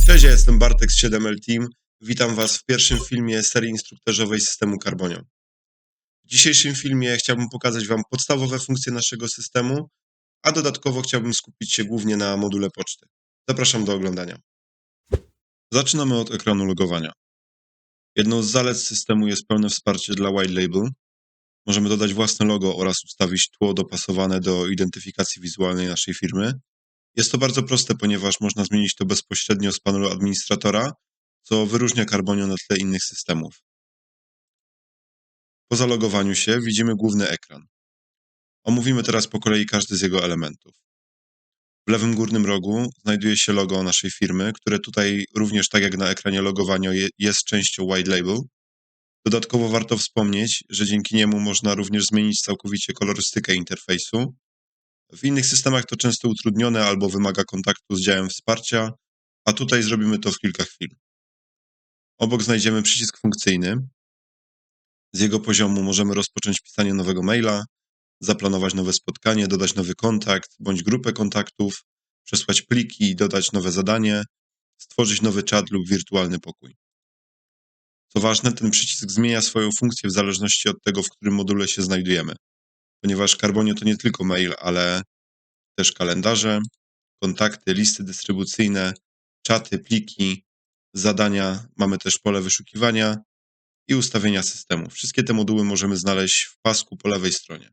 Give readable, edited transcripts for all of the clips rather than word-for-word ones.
Cześć, ja jestem Bartek z 7L Team. Witam Was w pierwszym filmie serii instruktażowej systemu Carbonio. W dzisiejszym filmie chciałbym pokazać Wam podstawowe funkcje naszego systemu, a dodatkowo chciałbym skupić się głównie na module poczty. Zapraszam do oglądania. Zaczynamy od ekranu logowania. Jedną z zalet systemu jest pełne wsparcie dla White Label. Możemy dodać własne logo oraz ustawić tło dopasowane do identyfikacji wizualnej naszej firmy. Jest to bardzo proste, ponieważ można zmienić to bezpośrednio z panelu administratora, co wyróżnia Carbonio na tle innych systemów. Po zalogowaniu się widzimy główny ekran. Omówimy teraz po kolei każdy z jego elementów. W lewym górnym rogu znajduje się logo naszej firmy, które tutaj również, tak jak na ekranie logowania, jest częścią White Label. Dodatkowo warto wspomnieć, że dzięki niemu można również zmienić całkowicie kolorystykę interfejsu. W innych systemach to często utrudnione albo wymaga kontaktu z działem wsparcia, a tutaj zrobimy to w kilka chwil. Obok znajdziemy przycisk funkcyjny. Z jego poziomu możemy rozpocząć pisanie nowego maila, zaplanować nowe spotkanie, dodać nowy kontakt bądź grupę kontaktów, przesłać pliki, dodać nowe zadanie, stworzyć nowy czat lub wirtualny pokój. Co ważne, ten przycisk zmienia swoją funkcję w zależności od tego, w którym module się znajdujemy, ponieważ Carbonio to nie tylko mail, ale też kalendarze, kontakty, listy dystrybucyjne, czaty, pliki, zadania, mamy też pole wyszukiwania i ustawienia systemu. Wszystkie te moduły możemy znaleźć w pasku po lewej stronie.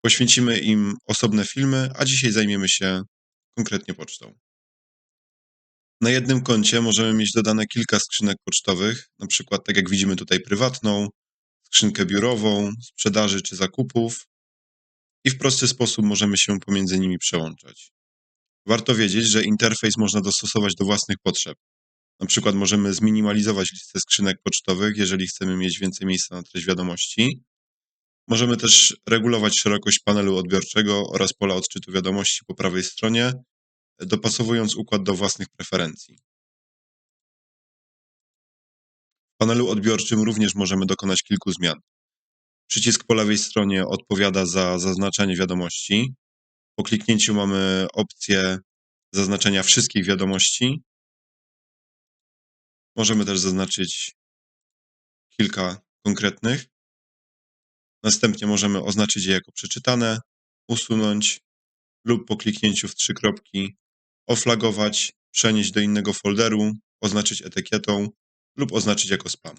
Poświęcimy im osobne filmy, a dzisiaj zajmiemy się konkretnie pocztą. Na jednym koncie możemy mieć dodane kilka skrzynek pocztowych, na przykład tak jak widzimy tutaj prywatną, skrzynkę biurową, sprzedaży czy zakupów i w prosty sposób możemy się pomiędzy nimi przełączać. Warto wiedzieć, że interfejs można dostosować do własnych potrzeb. Na przykład możemy zminimalizować listę skrzynek pocztowych, jeżeli chcemy mieć więcej miejsca na treść wiadomości. Możemy też regulować szerokość panelu odbiorczego oraz pola odczytu wiadomości po prawej stronie, dopasowując układ do własnych preferencji. W panelu odbiorczym również możemy dokonać kilku zmian. Przycisk po lewej stronie odpowiada za zaznaczanie wiadomości. Po kliknięciu mamy opcję zaznaczenia wszystkich wiadomości. Możemy też zaznaczyć kilka konkretnych. Następnie możemy oznaczyć je jako przeczytane, usunąć lub po kliknięciu w 3 kropki oflagować, przenieść do innego folderu, oznaczyć etykietą lub oznaczyć jako spam.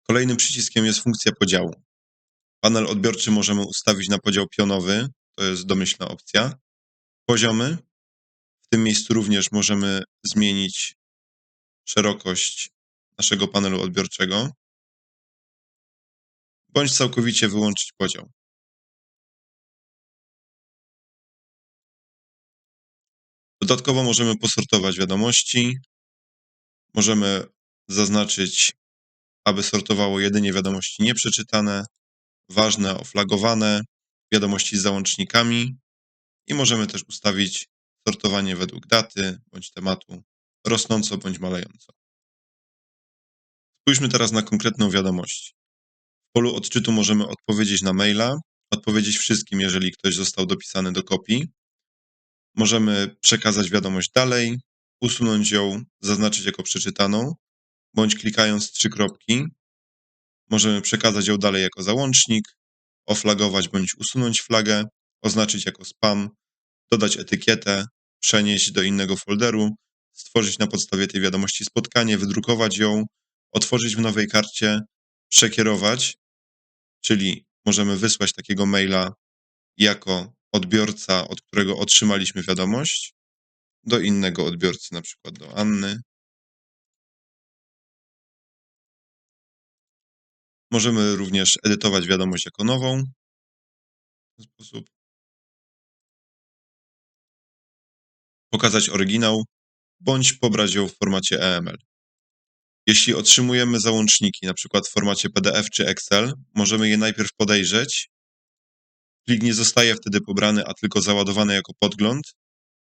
Kolejnym przyciskiem jest funkcja podziału. Panel odbiorczy możemy ustawić na podział pionowy, to jest domyślna opcja. Poziomy. W tym miejscu również możemy zmienić szerokość naszego panelu odbiorczego, bądź całkowicie wyłączyć podział. Dodatkowo możemy posortować wiadomości. Możemy zaznaczyć, aby sortowało jedynie wiadomości nieprzeczytane, ważne, oflagowane, wiadomości z załącznikami i możemy też ustawić sortowanie według daty bądź tematu, rosnąco bądź malejąco. Spójrzmy teraz na konkretną wiadomość. W polu odczytu możemy odpowiedzieć na maila, odpowiedzieć wszystkim, jeżeli ktoś został dopisany do kopii. Możemy przekazać wiadomość dalej, usunąć ją, zaznaczyć jako przeczytaną, bądź klikając 3 kropki możemy przekazać ją dalej jako załącznik, oflagować bądź usunąć flagę, oznaczyć jako spam, dodać etykietę, przenieść do innego folderu, stworzyć na podstawie tej wiadomości spotkanie, wydrukować ją, otworzyć w nowej karcie, przekierować, czyli możemy wysłać takiego maila jako odbiorca, od którego otrzymaliśmy wiadomość, do innego odbiorcy, na przykład do Anny. Możemy również edytować wiadomość jako nową w ten sposób. Pokazać oryginał, bądź pobrać ją w formacie EML. Jeśli otrzymujemy załączniki, na przykład w formacie PDF czy Excel, możemy je najpierw podejrzeć. Plik nie zostaje wtedy pobrany, a tylko załadowany jako podgląd.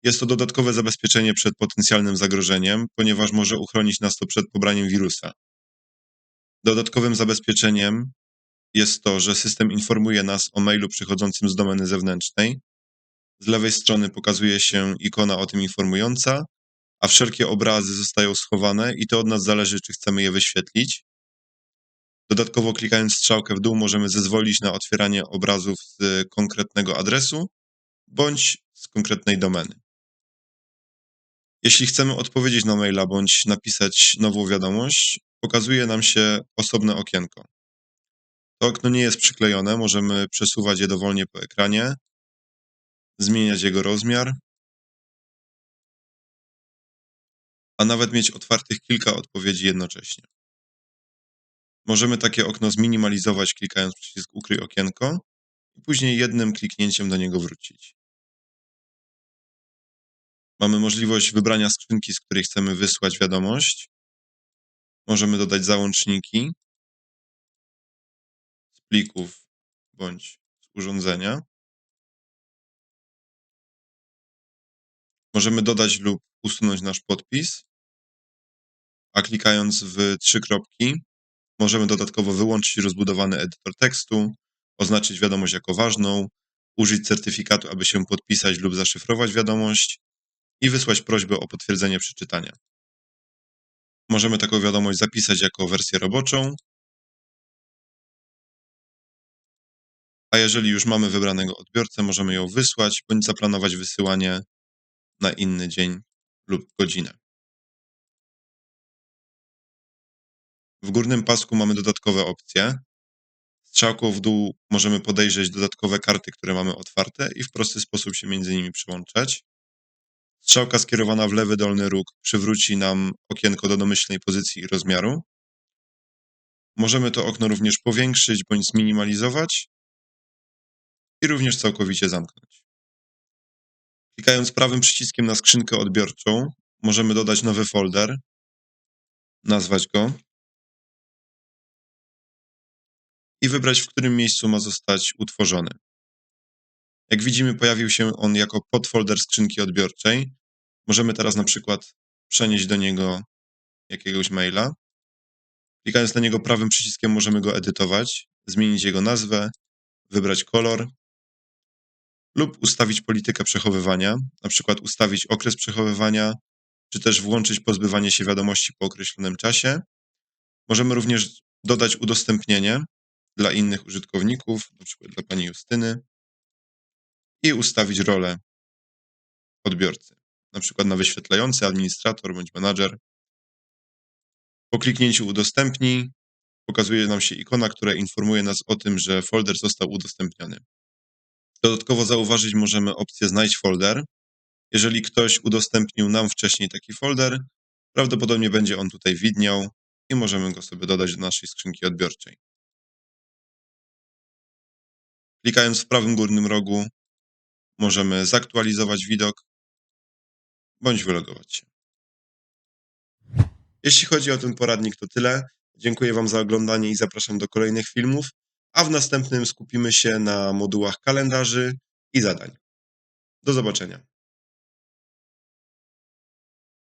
Jest to dodatkowe zabezpieczenie przed potencjalnym zagrożeniem, ponieważ może uchronić nas to przed pobraniem wirusa. Dodatkowym zabezpieczeniem jest to, że system informuje nas o mailu przychodzącym z domeny zewnętrznej. Z lewej strony pokazuje się ikona o tym informująca, a wszelkie obrazy zostają schowane i to od nas zależy, czy chcemy je wyświetlić. Dodatkowo klikając strzałkę w dół możemy zezwolić na otwieranie obrazów z konkretnego adresu bądź z konkretnej domeny. Jeśli chcemy odpowiedzieć na maila bądź napisać nową wiadomość, pokazuje nam się osobne okienko. To okno nie jest przyklejone, możemy przesuwać je dowolnie po ekranie, zmieniać jego rozmiar, a nawet mieć otwartych kilka odpowiedzi jednocześnie. Możemy takie okno zminimalizować, klikając przycisk Ukryj okienko i później jednym kliknięciem do niego wrócić. Mamy możliwość wybrania skrzynki, z której chcemy wysłać wiadomość. Możemy dodać załączniki z plików bądź z urządzenia. Możemy dodać lub usunąć nasz podpis, a klikając w 3 kropki możemy dodatkowo wyłączyć rozbudowany edytor tekstu, oznaczyć wiadomość jako ważną, użyć certyfikatu, aby się podpisać lub zaszyfrować wiadomość i wysłać prośbę o potwierdzenie przeczytania. Możemy taką wiadomość zapisać jako wersję roboczą, a jeżeli już mamy wybranego odbiorcę, możemy ją wysłać bądź zaplanować wysyłanie na inny dzień lub godzinę. W górnym pasku mamy dodatkowe opcje. Strzałką w dół możemy podejrzeć dodatkowe karty, które mamy otwarte i w prosty sposób się między nimi przyłączać. Strzałka skierowana w lewy dolny róg przywróci nam okienko do domyślnej pozycji i rozmiaru. Możemy to okno również powiększyć bądź zminimalizować i również całkowicie zamknąć. Klikając prawym przyciskiem na skrzynkę odbiorczą, możemy dodać nowy folder, nazwać go i wybrać, w którym miejscu ma zostać utworzony. Jak widzimy, pojawił się on jako podfolder skrzynki odbiorczej. Możemy teraz na przykład przenieść do niego jakiegoś maila. Klikając na niego prawym przyciskiem możemy go edytować, zmienić jego nazwę, wybrać kolor lub ustawić politykę przechowywania, na przykład ustawić okres przechowywania, czy też włączyć pozbywanie się wiadomości po określonym czasie. Możemy również dodać udostępnienie dla innych użytkowników, na przykład dla pani Justyny i ustawić rolę odbiorcy, na przykład na wyświetlający, administrator bądź menadżer. Po kliknięciu udostępnij pokazuje nam się ikona, która informuje nas o tym, że folder został udostępniony. Dodatkowo zauważyć możemy opcję Znajdź folder. Jeżeli ktoś udostępnił nam wcześniej taki folder, prawdopodobnie będzie on tutaj widniał i możemy go sobie dodać do naszej skrzynki odbiorczej. Klikając w prawym górnym rogu możemy zaktualizować widok bądź wylogować się. Jeśli chodzi o ten poradnik, to tyle. Dziękuję Wam za oglądanie i zapraszam do kolejnych filmów, a w następnym skupimy się na modułach kalendarzy i zadań. Do zobaczenia.